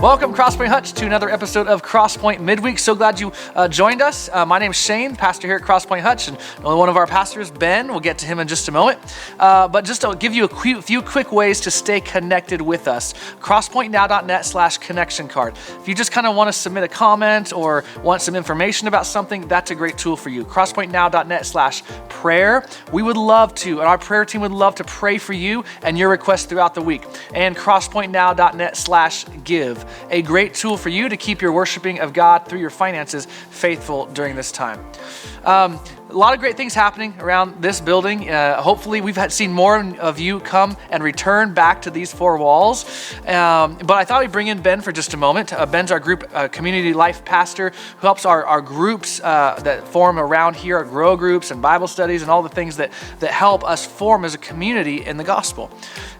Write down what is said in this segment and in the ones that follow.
Welcome, CrossPoint Hutch, to another episode of CrossPoint Midweek. So glad you joined us. My name's Shane, pastor here at CrossPoint Hutch, and one of our pastors, Ben. We'll get to him in just a moment. But just to give you a few quick ways to stay connected with us. CrossPointNow.net/connection card. If you just kind of want to submit a comment or want some information about something, that's a great tool for you. CrossPointNow.net/prayer. We would love to, and our prayer team would love to pray for you and your requests throughout the week. And CrossPointNow.net/give. A great tool for you to keep your worshiping of God through your finances faithful during this time. A lot of great things happening around this building. Hopefully we've seen more of you come and return back to these four walls. But I thought we'd bring in Ben for just a moment. Ben's our group community life pastor who helps our groups that form around here, our grow groups and Bible studies and all the things that help us form as a community in the gospel.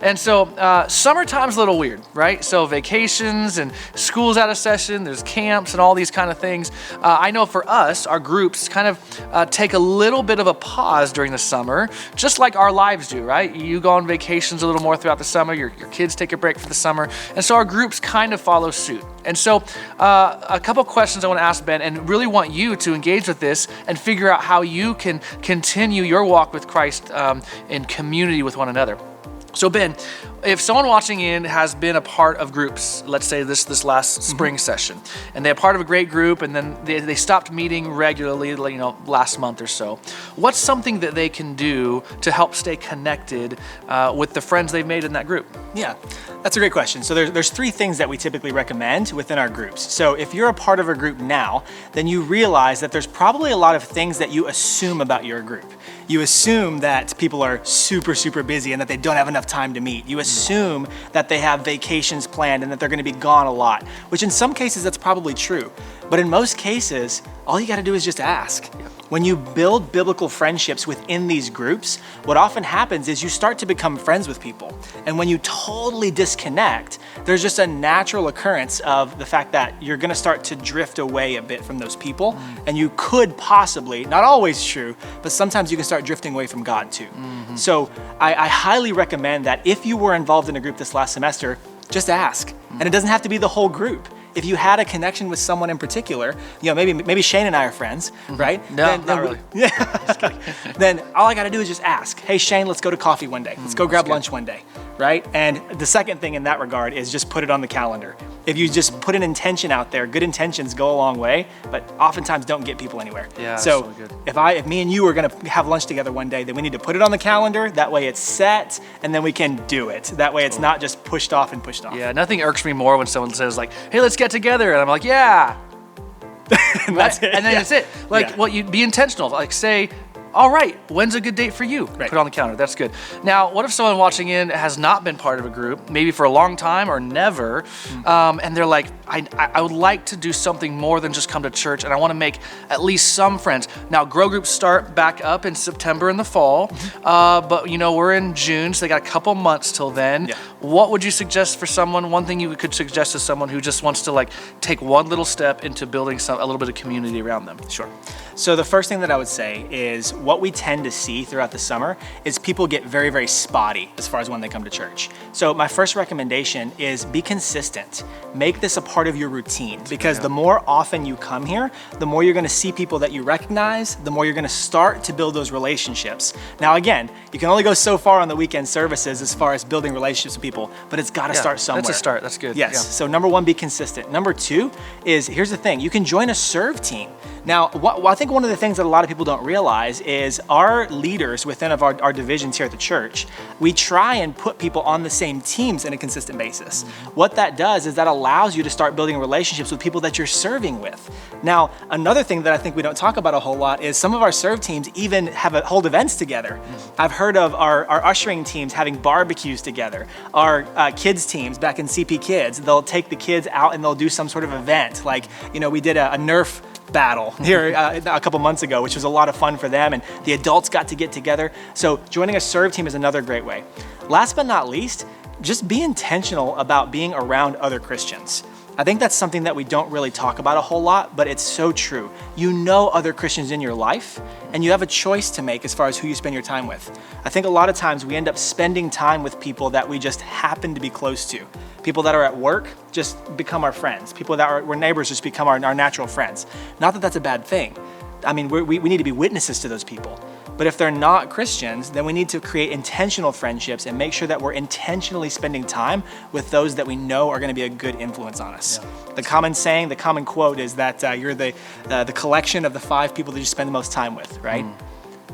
And so summertime's a little weird, right? So vacations and school's out of session, there's camps and all these kind of things. I know for us, our groups kind of take a little bit of a pause during the summer, just like our lives do, right? You go on vacations a little more throughout the summer, your kids take a break for the summer, and so our groups kind of follow suit. And so a couple questions I want to ask Ben, and really want you to engage with this and figure out how you can continue your walk with Christ in community with one another. So Ben, if someone watching in has been a part of groups, let's say this last spring session, and they're part of a great group, and then they stopped meeting regularly, last month or so, what's something that they can do to help stay connected with the friends they've made in that group? Yeah, that's a great question. So there's three things that we typically recommend within our groups. So if you're a part of a group now, then you realize that there's probably a lot of things that you assume about your group. You assume that people are super, super busy and that they don't have enough time to meet. You assume that they have vacations planned and that they're going to be gone a lot, which in some cases that's probably true. But in most cases, all you got to do is just ask. When you build biblical friendships within these groups, what often happens is you start to become friends with people. And when you totally disconnect, there's just a natural occurrence of the fact that you're going to start to drift away a bit from those people. And you could possibly, not always true, but sometimes you can start drifting away from God too. So I highly recommend that if you were involved in a group this last semester, just ask. And it doesn't have to be the whole group. If you had a connection with someone in particular, maybe Shane and I are friends, right? No, not really. Then all I got to do is just ask, hey, Shane, let's go to coffee one day. Let's go grab lunch one day, right? And the second thing in that regard is just put it on the calendar. If you just put an intention out there, good intentions go a long way, but oftentimes don't get people anywhere. Yeah, so good. if me and you are going to have lunch together one day, then we need to put it on the calendar. That way it's set, and then we can do it. That way it's not just pushed off and pushed off. Yeah, nothing irks me more when someone says like, hey, let's get together. And I'm like, yeah. And that's it. And then that's it. You'd be intentional. Like say, all right, when's a good date for you? Right. Put it on the calendar. That's good. Now, what if someone watching in has not been part of a group, maybe for a long time or never, and they're like, I would like to do something more than just come to church, and I want to make at least some friends. Now, grow groups start back up in September in the fall, but we're in June, so they got a couple months till then. Yeah. What would you suggest for someone? One thing you could suggest to someone who just wants to take one little step into building a little bit of community around them? Sure. So the first thing that I would say is what we tend to see throughout the summer is people get very, very spotty as far as when they come to church. So my first recommendation is be consistent. Make this a part of your routine, because the more often you come here, the more you're going to see people that you recognize, the more you're going to start to build those relationships. Now, again, you can only go so far on the weekend services as far as building relationships with people, but it's got to start somewhere. That's a start. That's good. Yes. Yeah. So number one, be consistent. Number two is, here's the thing, you can join a serve team. Now, I think one of the things that a lot of people don't realize is our leaders within our divisions here at the church, we try and put people on the same teams on a consistent basis. What that does is that allows you to start building relationships with people that you're serving with. Now, another thing that I think we don't talk about a whole lot is some of our serve teams even hold events together. I've heard of our ushering teams having barbecues together. Our kids teams back in CP Kids, they'll take the kids out and they'll do some sort of event. We did a Nerf battle here a couple months ago, which was a lot of fun for them, and the adults got to get together. So joining a serve team is another great way. Last but not least, just be intentional about being around other Christians. I think that's something that we don't really talk about a whole lot, but it's so true. You know other Christians in your life, and you have a choice to make as far as who you spend your time with. I think a lot of times we end up spending time with people that we just happen to be close to. People that are at work just become our friends. People that were neighbors just become our natural friends. Not that that's a bad thing. I mean, we need to be witnesses to those people. But if they're not Christians, then we need to create intentional friendships and make sure that we're intentionally spending time with those that we know are going to be a good influence on us. Yeah. The common saying, the common quote is that you're the collection of the 5 people that you spend the most time with, right?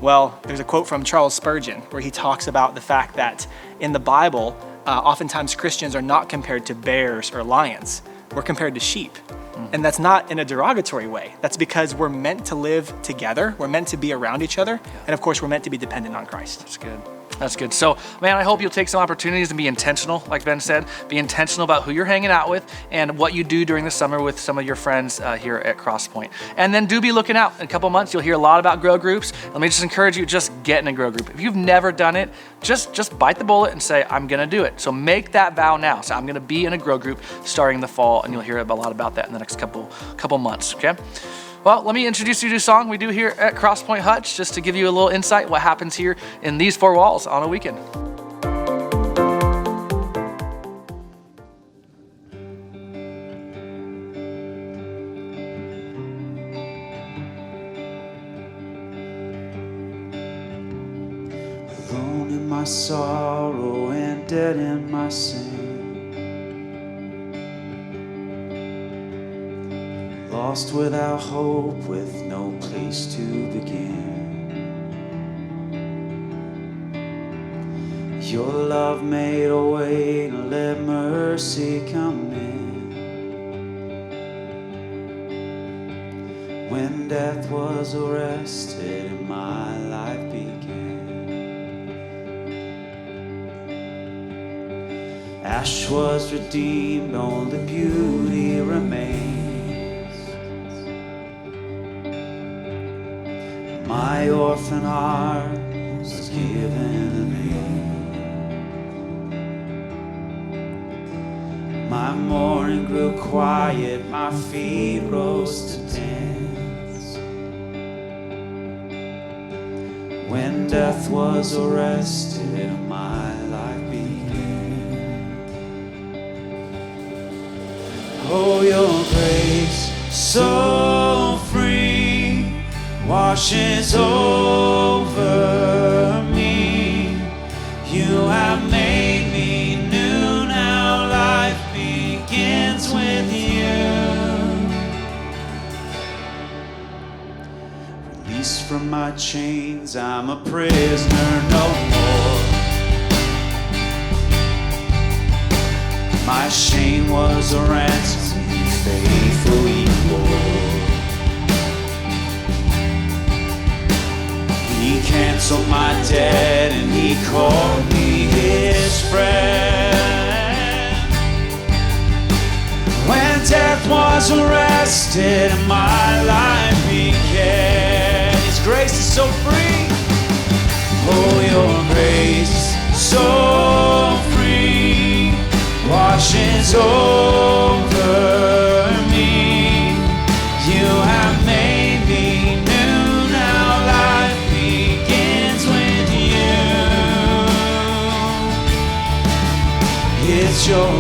Well, there's a quote from Charles Spurgeon where he talks about the fact that in the Bible, oftentimes Christians are not compared to bears or lions. We're compared to sheep. And that's not in a derogatory way. That's because we're meant to live together. We're meant to be around each other. And of course, we're meant to be dependent on Christ. That's good. That's good. So, man, I hope you'll take some opportunities and be intentional, like Ben said. Be intentional about who you're hanging out with and what you do during the summer with some of your friends here at CrossPoint. And then do be looking out. In a couple months, you'll hear a lot about grow groups. Let me just encourage you, just get in a grow group. If you've never done it, just bite the bullet and say, I'm going to do it. So make that vow now. So I'm going to be in a grow group starting in the fall, and you'll hear a lot about that in the next couple months, okay? Well, let me introduce you to a song we do here at CrossPoint Hutch, just to give you a little insight what happens here in these 4 walls on a weekend. Alone in my sorrow and dead in my sin, lost without hope, with no place to begin. Your love made a way to let mercy come in. When death was arrested and my life began, ash was redeemed, only beauty remained. My orphan heart was given a name. My mourning grew quiet, my feet rose to dance. When death was arrested, my life began. Oh, your grace so free washes over me. You have made me new, now life begins with you. Released from my chains, I'm a prisoner no more. My shame was a ransom you faithfully bore. He canceled my debt and he called me his friend. When death was arrested and my life began, his grace is so free. Oh, your grace so free washes over me. You have made me new, now life begins with you. It's your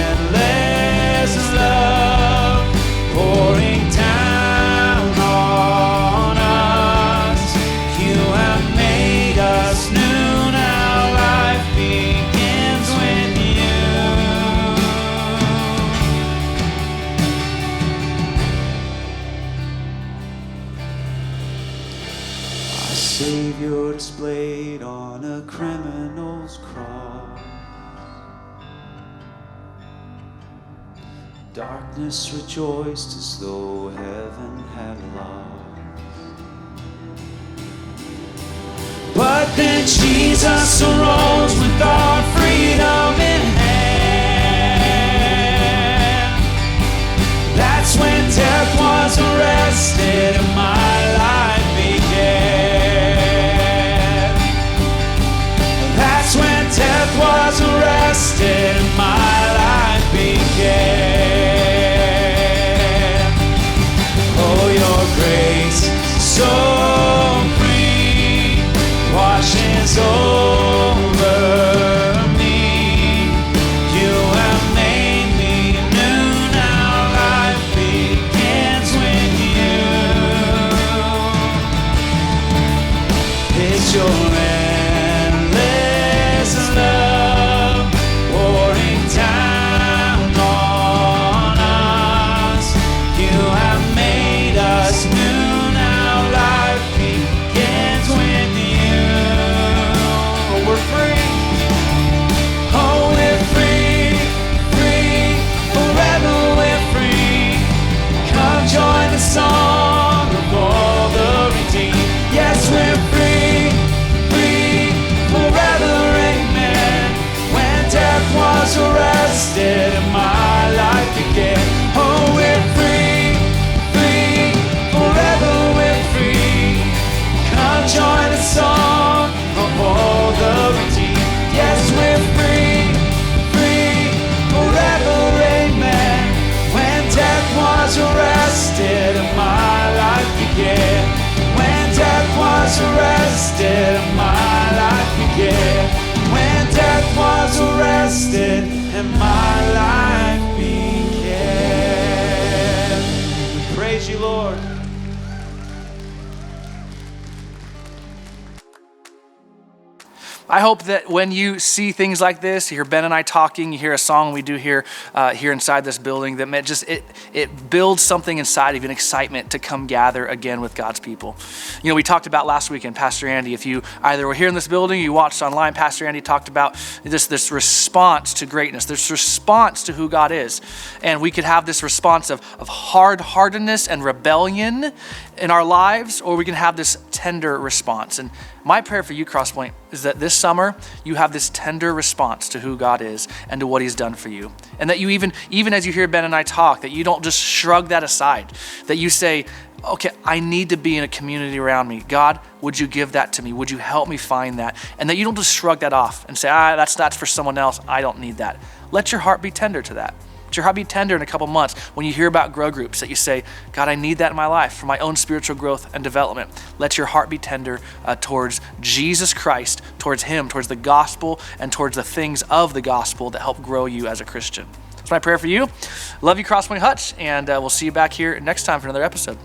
endless love pouring down on us. You have made us new, now life begins with you. Our Savior displayed on a criminal's cross. Darkness rejoiced as though heaven had lost. But then Jesus arose with our freedom in hand. That's when death was arrested and my life began. That's when death was arrested and my life began. is over me. You have made me new. Now life begins with you. It's your endless love pouring down on us. You have made us new. Now life begins with you. We're free. Oh, we're free, free, forever we're free. Come join the song of all the redeemed. Yes, we're free, free, forever, amen. When death was arrested and my life began. Oh, we're free, free, forever we're free. Come join the song of all the redeemed. Yes, we're free, free, forever, amen. When death was arrested and my life began. When death was arrested and my life began. When death was arrested and my life began. Praise you, Lord. I hope that when you see things like this, you hear Ben and I talking, you hear a song we do here inside this building, that it builds something inside of you, an excitement to come gather again with God's people. You know, we talked about last weekend, Pastor Andy, if you either were here in this building or you watched online, Pastor Andy talked about this response to greatness, this response to who God is. And we could have this response of hard-heartedness and rebellion in our lives, or we can have this tender response. And my prayer for you, CrossPoint, is that this summer you have this tender response to who God is and to what he's done for you. And that you even as you hear Ben and I talk, that you don't just shrug that aside, that you say, okay, I need to be in a community around me. God, would you give that to me? Would you help me find that? And that you don't just shrug that off and say, that's for someone else. I don't need that. Let your heart be tender to that. Let your heart be tender in a couple months when you hear about grow groups, that you say, God, I need that in my life for my own spiritual growth and development. Let your heart be tender towards Jesus Christ, towards him, towards the gospel, and towards the things of the gospel that help grow you as a Christian. That's my prayer for you. Love you, CrossPoint Hutch, and we'll see you back here next time for another episode.